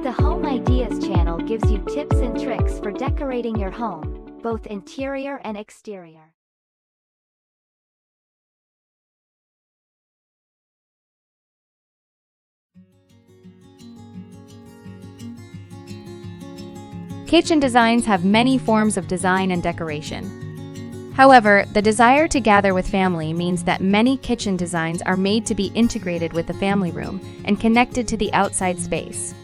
The Home Ideas channel gives you tips and tricks for decorating your home, both interior and exterior. Kitchen designs have many forms of design and decoration. However, the desire to gather with family means that many kitchen designs are made to be integrated with the family room and connected to the outside space.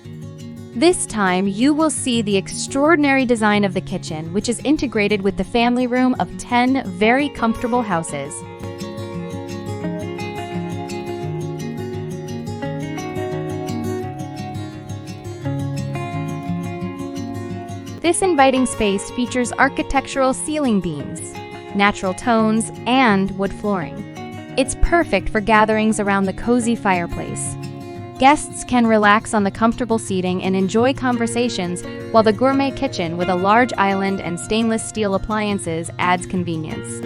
This time, you will see the extraordinary design of the kitchen, which is integrated with the family room of 10 very comfortable houses. This inviting space features architectural ceiling beams, natural tones, and wood flooring. It's perfect for gatherings around the cozy fireplace. Guests can relax on the comfortable seating and enjoy conversations, while the gourmet kitchen with a large island and stainless steel appliances adds convenience.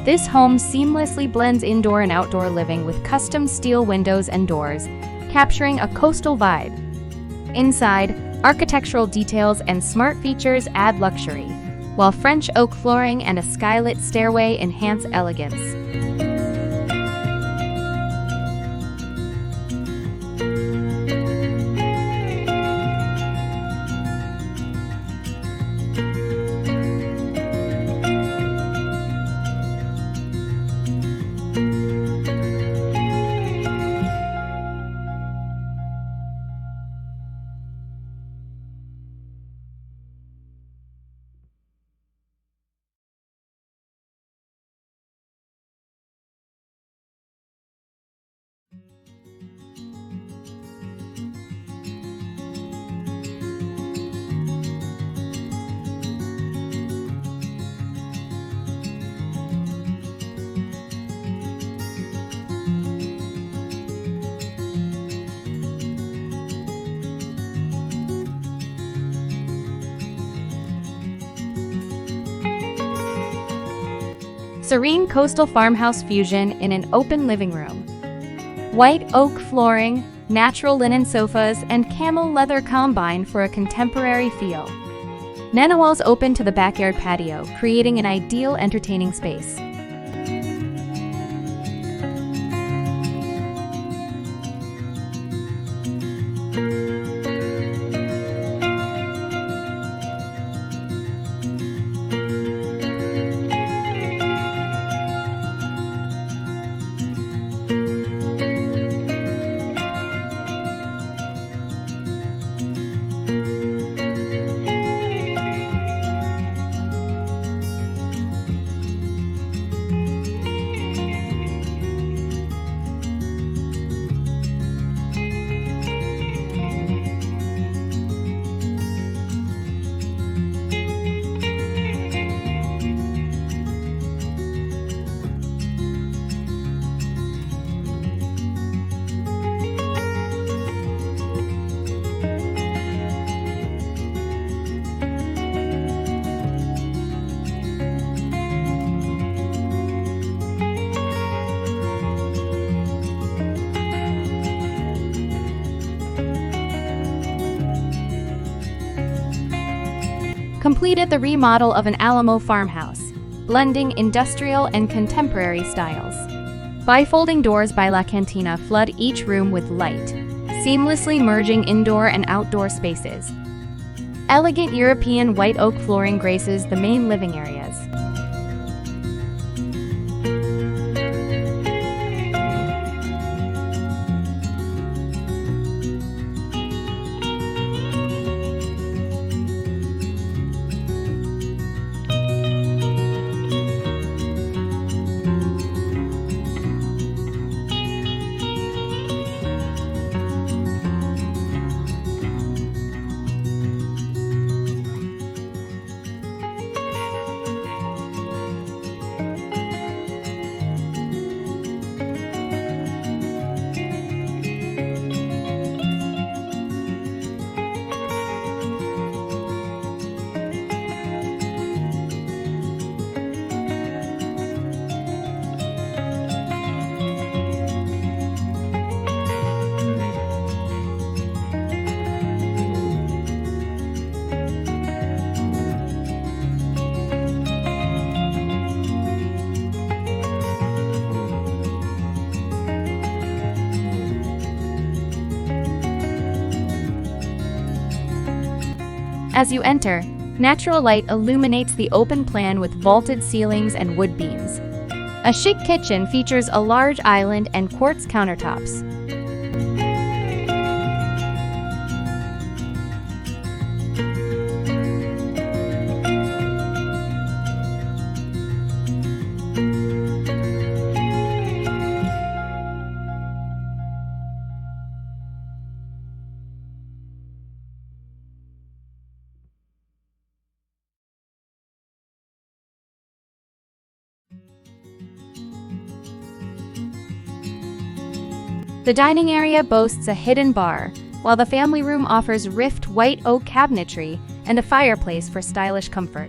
This home seamlessly blends indoor and outdoor living with custom steel windows and doors, capturing a coastal vibe. Inside, architectural details and smart features add luxury, while French oak flooring and a skylit stairway enhance elegance. Serene coastal farmhouse fusion in an open living room. White oak flooring, natural linen sofas, and camel leather combine for a contemporary feel. Nana walls open to the backyard patio, creating an ideal entertaining space. completed the remodel of an Alamo farmhouse, blending industrial and contemporary styles. Bifolding doors by La Cantina flood each room with light, seamlessly merging indoor and outdoor spaces. Elegant European white oak flooring graces the main living areas. As you enter, natural light illuminates the open plan with vaulted ceilings and wood beams. A chic kitchen features a large island and quartz countertops. The dining area boasts a hidden bar, while the family room offers rift white oak cabinetry and a fireplace for stylish comfort.